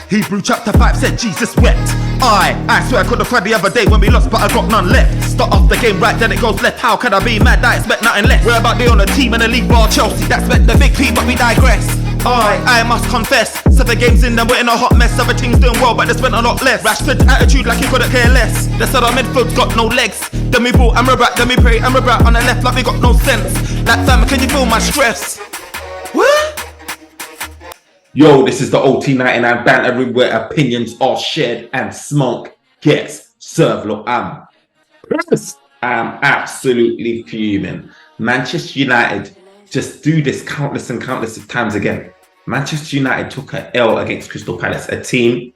Hebrew chapter 5 said Jesus wept. I swear I could have cried the other day when we lost, but I got none left. Start off the game right, then it goes left. How can I be mad? I expect nothing less. We're about the on a team in the league bar Chelsea. That's meant the big P, but we digress. I must confess, 7 games in and we're in a hot mess. Other teams doing well, but they spent a lot less. Rashford's attitude like he couldn't care less. They said our midfield's got no legs. Then we brought Amrabat, then we pray Amrabat on the left like we got no sense. Like fam, can you feel my stress? What? Yo, this is the OT99 Banter Room where opinions are shared and smoke gets served. Look, I'm absolutely fuming. Manchester United just do this countless and countless of times again. Manchester United took an L against Crystal Palace, a team,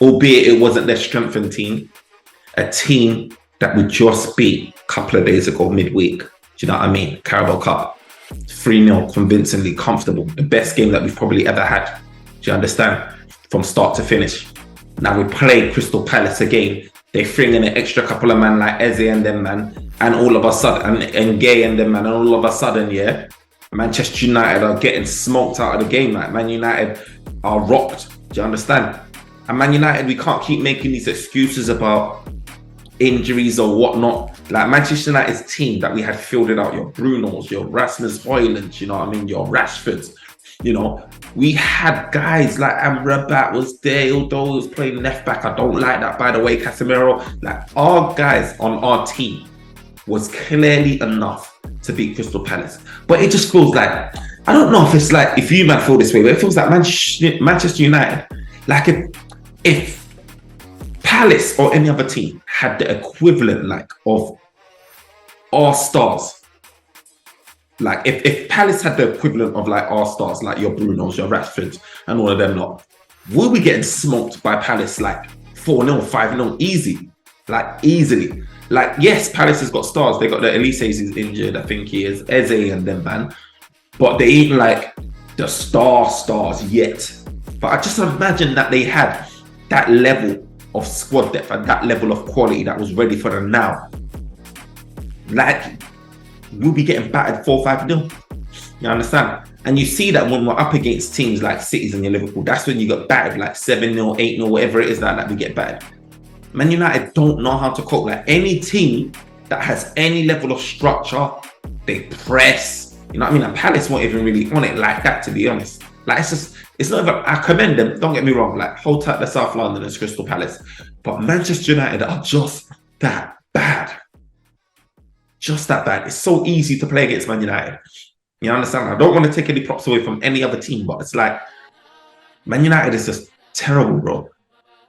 albeit it wasn't their strengthened team, a team that we just beat a couple of days ago, midweek. Do you know what I mean? Carabao Cup, 3-0, convincingly, comfortable. The best game that we've probably ever had. Do you understand? From start to finish. Now we play Crystal Palace again. They bring in an extra couple of man like Eze and them man, and all of a sudden, and Gay and them man, and all of a sudden, yeah, Manchester United are getting smoked out of the game. Like Man United are rocked. Do you understand? And Man United, we can't keep making these excuses about injuries or whatnot. Like Manchester United's team that we had fielded out, your Brunos, your Rasmus Højlunds, you know what I mean, your Rashfords. You know, we had guys like Amrabat was there, although he was playing left back. I don't like that, by the way, Casemiro. Like our guys on our team was clearly enough to beat Crystal Palace. But it just feels like, I don't know if it's like, if you man feel this way, but it feels like Manchester United, like if Palace or any other team had the equivalent like of our stars, like if Palace had the equivalent of like our stars, like your Brunos, your Rashfords, and all of them lot, we'll be getting smoked by Palace like 4-0, 5-0, easy, like easily. Like, yes, Palace has got stars. They got the Elise is injured, I think he is, Eze and them, man. But they ain't like the stars yet. But I just imagine that they had that level of squad depth and that level of quality that was ready for them now. Like, we'll be getting battered 4-5-0. You understand? And you see that when we're up against teams like Cities and your Liverpool, that's when you get battered, like 7-0, 8-0, whatever it is that we get battered. Man United don't know how to cope. Like any team that has any level of structure, they press. You know what I mean? And Palace weren't even really on it like that, to be honest. Like it's not even, I commend them, don't get me wrong. Like hold tight the South London and Crystal Palace. But Manchester United are just that bad. Just that bad. It's so easy to play against Man United. You understand? I don't want to take any props away from any other team, but it's like, Man United is just terrible, bro.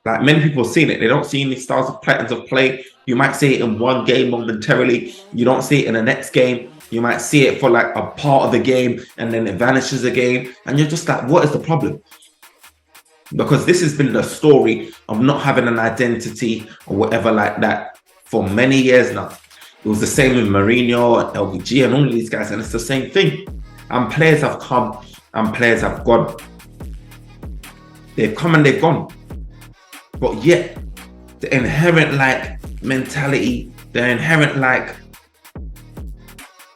Like many people have seen it. They don't see any styles of patterns of play. You might see it in one game momentarily. You don't see it in the next game. You might see it for like a part of the game and then it vanishes again. And you're just like, what is the problem? Because this has been the story of not having an identity or whatever like that for many years now. It was the same with Mourinho and LVG and all of these guys. And it's the same thing. And players have come and players have gone. They've come and they've gone. But yet, the inherent like mentality, the inherent like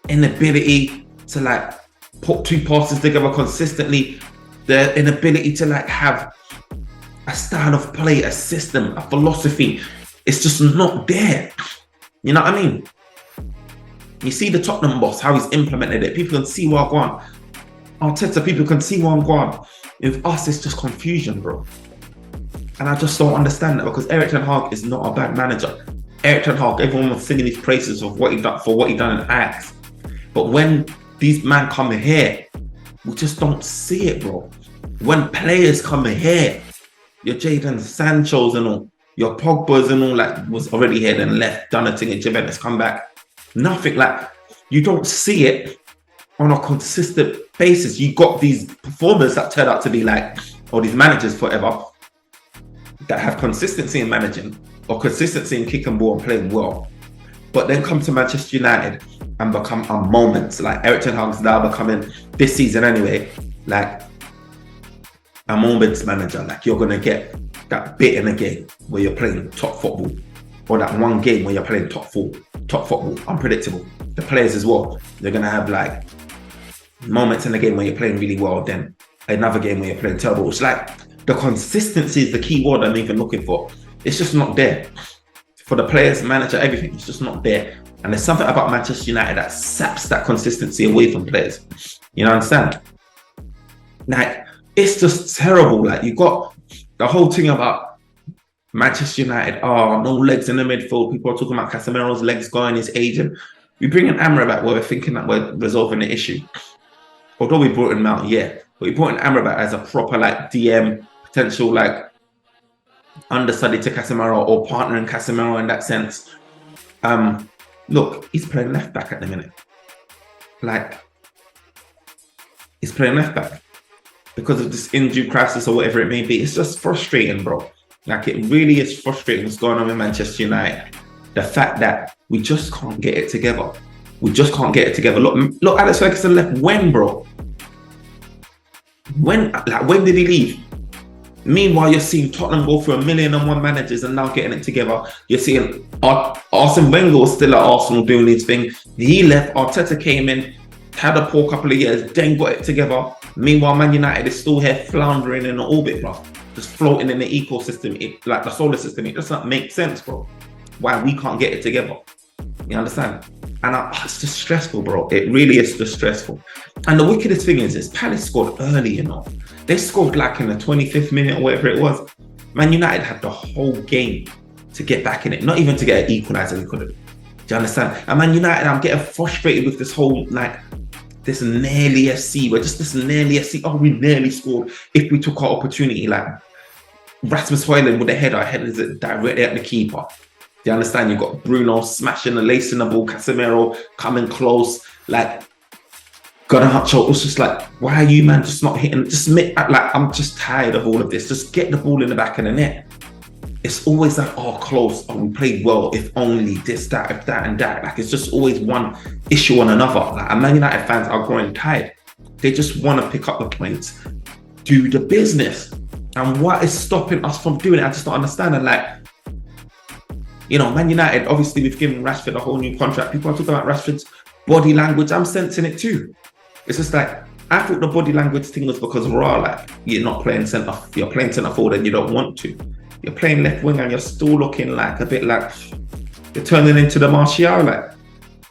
inability to like put two passes together consistently, the inability to like have a style of play, a system, a philosophy, it's just not there. You know what I mean? You see the Tottenham boss, how he's implemented it. People can see where I'm going. Arteta, people can see where I'm going. With us, it's just confusion, bro. And I just don't understand that because Erik ten Hag is not a bad manager. Erik ten Hag, everyone was singing his praises of what he done for what he done in Ajax. But when these men come here, we just don't see it, bro. When players come here, your Jadon Sancho's and all, your Pogba's and all that was already here then left, done a thing at Juventus, come back. Nothing like, you don't see it on a consistent basis. You got these performers that turn out to be like, or these managers forever, that have consistency in managing or consistency in kick and ball and playing well, but then come to Manchester United and become a moment. Like Erik ten Hag's now becoming, this season anyway, like a moments manager. Like you're going to get that bit in a game where you're playing top football, or that one game where you're playing top football, unpredictable. The players as well, they're going to have like moments in the game where you're playing really well, then another game where you're playing terrible. It's like, the consistency is the key word I'm even looking for. It's just not there. For the players, manager, everything, it's just not there. And there's something about Manchester United that saps that consistency away from players. You know what I'm saying? Like, it's just terrible. Like, you got the whole thing about Manchester United, no legs in the midfield. People are talking about Casemiro's legs going, his aging. We bring in Amrabat where we're thinking that we're resolving the issue. Although we brought in Mount, yeah. But we brought in Amrabat as a proper, like, DM, potential, like, understudy to Casemiro or partnering Casemiro in that sense. Look, he's playing left back at the minute. Like, he's playing left back because of this injury crisis or whatever it may be. It's just frustrating, bro. Like, it really is frustrating what's going on with Manchester United. The fact that we just can't get it together. We just can't get it together. Look, Alex Ferguson left when, bro? When did he leave? Meanwhile, you're seeing Tottenham go through 1,000,001 managers and now getting it together. You're seeing Arsene Wenger was still at Arsenal doing his thing. He left, Arteta came in, had a poor couple of years, then got it together. Meanwhile, Man United is still here floundering in the orbit, bro. Just floating in the ecosystem, like the solar system. It doesn't make sense, bro. Why we can't get it together. You understand? And it's just stressful, bro. It really is just stressful. And the wickedest thing is Palace scored early, you know. They scored like in the 25th minute or whatever it was. Man United had the whole game to get back in it. Not even to get an equaliser, we couldn't. Do you understand? And Man United, I'm getting frustrated with this whole, like, this nearly FC. We're just this nearly FC. Oh, we nearly scored if we took our opportunity. Like, Rasmus Højlund with the header headed it directly at the keeper. Do you understand? You've got Bruno smashing the lace in the ball, Casemiro coming close, like Garnacho. It was just like, why are you, man, just not hitting? I'm just tired of all of this. Just get the ball in the back of the net. It's always like, close. We played well. If only this, that, if that, and that. Like, it's just always one issue on another. Like, and Man United fans are growing tired. They just want to pick up the points, do the business. And what is stopping us from doing it? I just don't understand. And like, you know, Man United, obviously we've given Rashford a whole new contract. People are talking about Rashford's body language. I'm sensing it too. It's just like, I thought the body language thing was because like, you're not playing centre, you're playing centre forward and you don't want to. You're playing left wing and you're still looking like a bit like you're turning into the Martial. Like,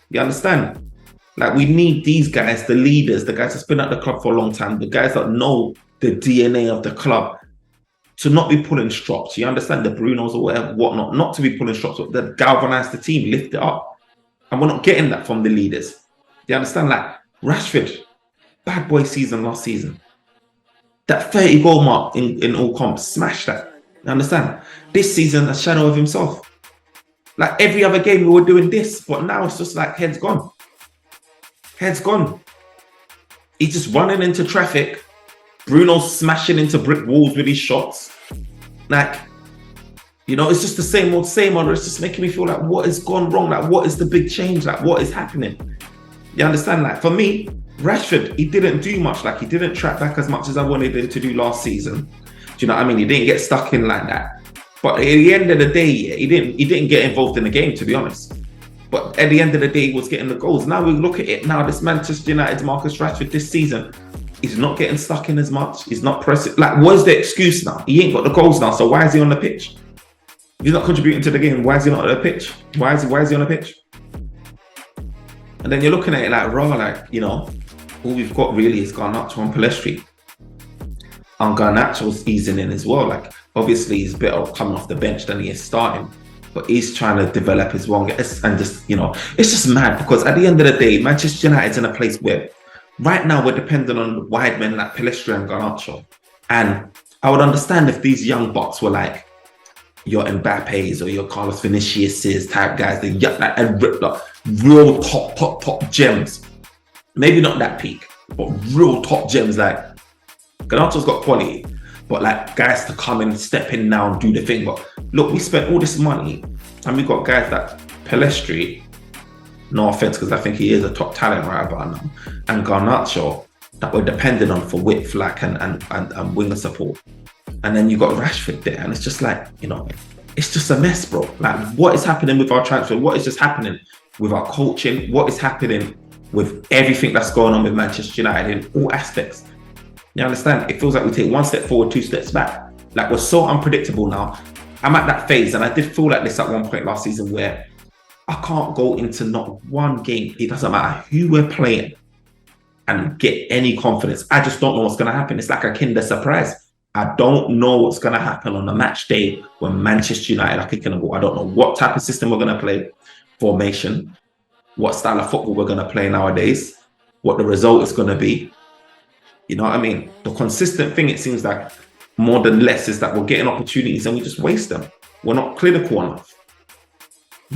you understand? Like, we need these guys, the leaders, the guys that's been at the club for a long time, the guys that know the DNA of the club, to not be pulling strops. You understand? The Brunos or whatever, whatnot, not to be pulling strops, but to galvanize the team, lift it up. And we're not getting that from the leaders. You understand? Like, Rashford, bad boy season last season. That 30 goal mark in all comps, smash that. You understand? This season, a shadow of himself. Like, every other game we were doing this, but now it's just like head's gone. Head's gone. He's just running into traffic. Bruno's smashing into brick walls with his shots. Like, you know, it's just the same old. It's just making me feel like, what has gone wrong? Like, what is the big change? Like, what is happening? You understand? Like, for me, Rashford, he didn't do much. Like, he didn't track back as much as I wanted him to do last season. Do you know what I mean? He didn't get stuck in like that. But at the end of the day, yeah, he didn't get involved in the game, to be honest. But at the end of the day, he was getting the goals. Now we look at it. Now this Manchester United's Marcus Rashford this season, he's not getting stuck in as much. He's not pressing. Like, what's the excuse now? He ain't got the goals now, so why is he on the pitch? If he's not contributing to the game, why is he not on the pitch? Why is he on the pitch? And then you're looking at it like, like, you know, all we've got really is Garnacho and Pellistri. And Garnacho's easing in as well. Like, obviously he's better coming off the bench than he is starting, but he's trying to develop his wrong. And just, you know, it's just mad because at the end of the day, Manchester United's in a place where right now we're dependent on wide men like Pellistri and Garnacho. And I would understand if these young bucks were like your Mbappe's or your Carlos Vinicius's type guys, like real top gems. Maybe not that peak, but real top gems. Like, Garnacho's got quality, but like guys to come and step in now and do the thing. But look, we spent all this money and we got guys like Pellistri, no offense, because I think he is a top talent right about now, and Garnacho that we're dependent on for width, like, and winger support. And then you got Rashford there, and it's just like, you know, it's just a mess, bro. Like, what is happening with our transfer? What is just happening with our coaching? What is happening with everything that's going on with Manchester United in all aspects? You understand? It feels like we take one step forward, two steps back. Like we're so unpredictable now. I'm at that phase, and I did feel like this at one point last season where I can't go into not one game. It doesn't matter who we're playing and get any confidence. I just don't know what's going to happen. It's like a Kinder surprise. I don't know what's going to happen on a match day when Manchester United are kicking a ball. I don't know what type of system we're going to play, formation, what style of football we're going to play nowadays, what the result is going to be. You know what I mean? The consistent thing, it seems like more than less, is that we're getting opportunities and we just waste them. We're not clinical enough.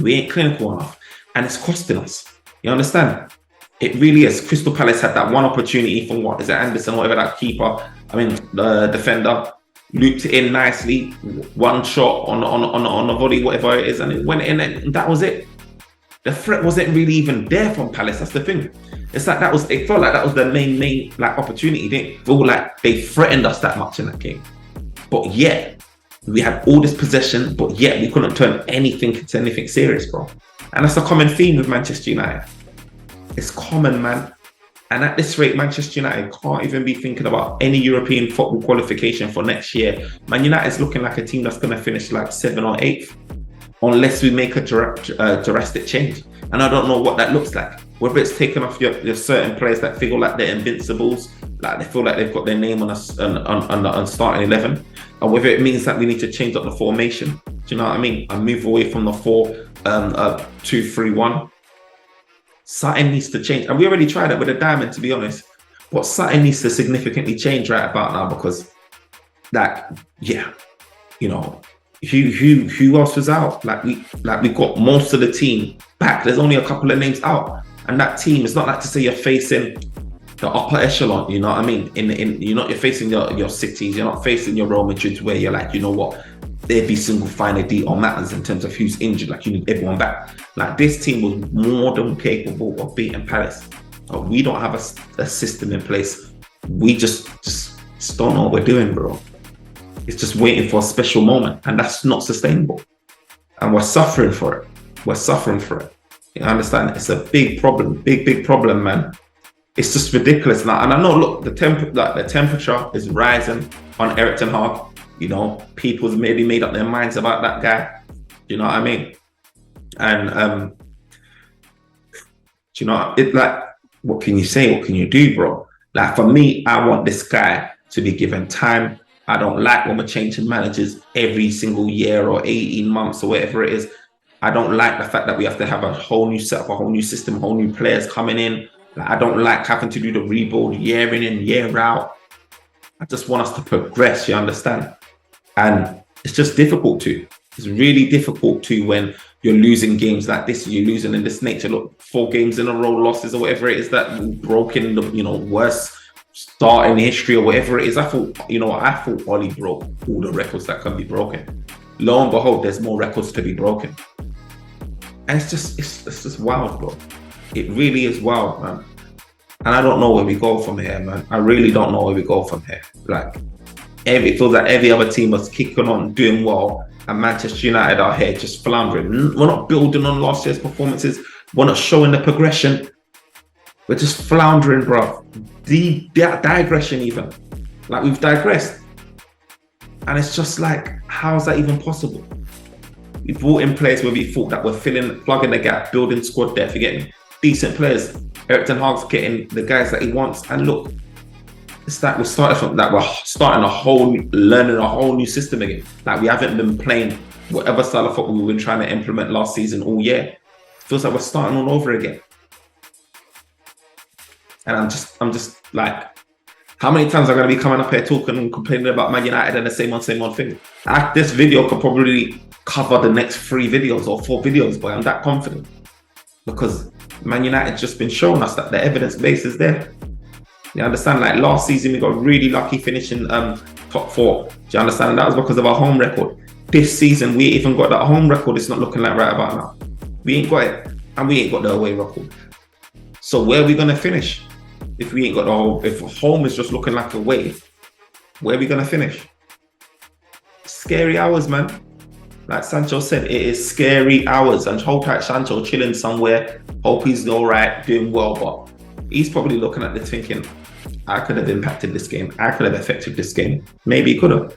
We ain't clinical enough. And it's costing us. You understand? It really is. Crystal Palace had that one opportunity from, what is it, Anderson, whatever, that keeper, the defender, looped it in nicely, one shot on the volley, whatever it is, and it went in, and that was it. The threat wasn't really even there from Palace. That's the thing. It's like it felt like that was the main like opportunity. It didn't feel like they threatened us that much in that game. But yet, we had all this possession, but yet we couldn't turn anything into anything serious, bro. And that's a common theme with Manchester United. It's common, man. And at this rate, Manchester United can't even be thinking about any European football qualification for next year. Man United's looking like a team that's going to finish like 7th or 8th, unless we make a drastic change. And I don't know what that looks like. Whether it's taking off your certain players that feel like they're invincibles, like they feel like they've got their name on starting 11, or whether it means that we need to change up the formation. Do you know what I mean? And move away from the 4-2-3-1. Something needs to change. And we already tried it with a diamond, to be honest. But something needs to significantly change right about now, because who else was out? We got most of the team back. There's only a couple of names out. And that team, it's not like to say you're facing the upper echelon, you know what I mean? You're facing your cities, you're not facing your Real Madrid, where you're like, you know what? Every single finer detail matters in terms of who's injured. Like, you need everyone back. Like, this team was more than capable of beating Palace. But we don't have a system in place. We just don't know what we're doing, bro. It's just waiting for a special moment, and that's not sustainable. And we're suffering for it. You understand? It's a big problem, big problem, man. It's just ridiculous now. And I know, look, the temperature is rising on Erik ten Hag. You know, people's maybe made up their minds about that guy. You know what I mean? And you know, it, like, what can you say? What can you do, bro? Like, for me, I want this guy to be given time. I don't like when we're changing managers every single year or 18 months or whatever it is. I don't like the fact that we have to have a whole new setup, a whole new system, whole new players coming in. Like, I don't like having to do the rebuild year in and year out. I just want us to progress, you understand? And it's just difficult to. It's really difficult to when you're losing games like this, you're losing in this nature. Look, 4 games in a row losses or whatever it is, that broken the worst start in history or whatever it is. I thought Oli broke all the records that can be broken. Lo and behold, there's more records to be broken. And it's just wild, bro. It really is wild, man. And I don't know where we go from here, man. I really don't know where we go from here. Like, it feels like every other team was kicking on, doing well, and Manchester United are here just floundering. We're not building on last year's performances. We're not showing the progression. We're just floundering, bro. The digression, even. Like, we've digressed. And it's just like, how is that even possible? We brought in players where we thought that we're plugging the gap, building squad depth, you get me? Decent players. Erik ten Hag's getting the guys that he wants. And look, it's like we're starting learning a whole new system again. Like, we haven't been playing whatever style of football we've been trying to implement last season all year. It feels like we're starting all over again. And I'm just like, how many times am I going to be coming up here talking and complaining about Man United and the same old thing? This video could probably cover the next 3 videos or 4 videos, but I'm that confident. Because Man United just been showing us that the evidence base is there. You understand? Like, last season, we got really lucky finishing top 4. Do you understand? And that was because of our home record. This season, we even got that home record. It's not looking like right about now. We ain't got it. And we ain't got the away record. So where are we going to finish? If we ain't got if home is just looking like away, where are we going to finish? Scary hours, man. Like Sancho said, it is scary hours. And hold tight, Sancho, chilling somewhere. Hope he's all right, doing well. But He's probably looking at this thinking, I could have impacted this game. I could have affected this game. Maybe he could have.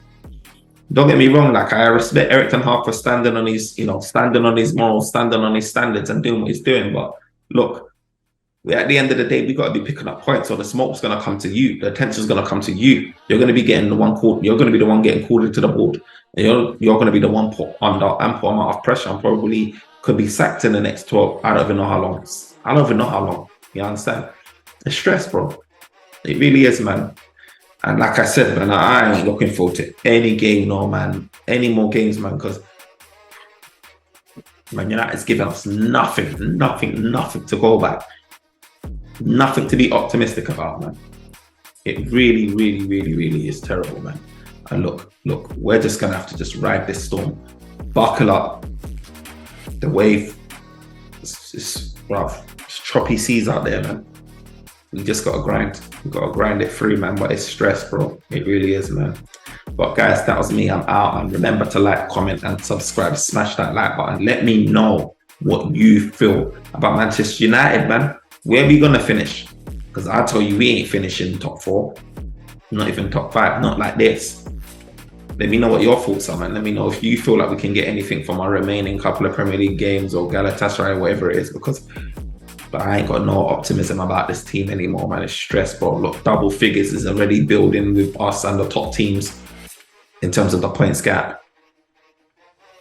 Don't get me wrong, like I respect Eric Ten Hag for standing on his, standing on his morals, standing on his standards and doing what he's doing. But look, at the end of the day, we got to be picking up points, or the smoke's going to come to you. The attention's going to come to you. You're going to be getting the one called. You're going to be the one getting called into the board. And you're going to be the one put under ample amount of pressure and probably could be sacked in the next 12. I don't even know how long. I don't even know how long. You understand? It's stress, bro. It really is, man. And like I said, man, I ain't looking forward to any game, no, man. Any more games, man, because Man United's given us nothing to go by. Nothing to be optimistic about, man. It really, really, really, really is terrible, man. And look, we're just going to have to just ride this storm. Buckle up. The wave, it's rough. It's choppy seas out there, man. We just got to grind. We got to grind it through, man. But it's stress, bro. It really is, man. But guys, that was me. I'm out. And remember to like, comment, and subscribe. Smash that like button. Let me know what you feel about Manchester United, man. Where are we going to finish? Because I tell you, we ain't finishing top 4. Not even top 5. Not like this. Let me know what your thoughts are, man. Let me know if you feel like we can get anything from our remaining couple of Premier League games or Galatasaray, whatever it is. But I ain't got no optimism about this team anymore, man. It's stress, bro. Look, double figures is already building with us and the top teams in terms of the points gap.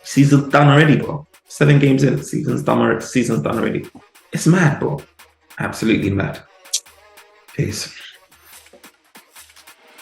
Season's done already, bro. 7 games in, season's done already. It's mad, bro. Absolutely mad. Peace.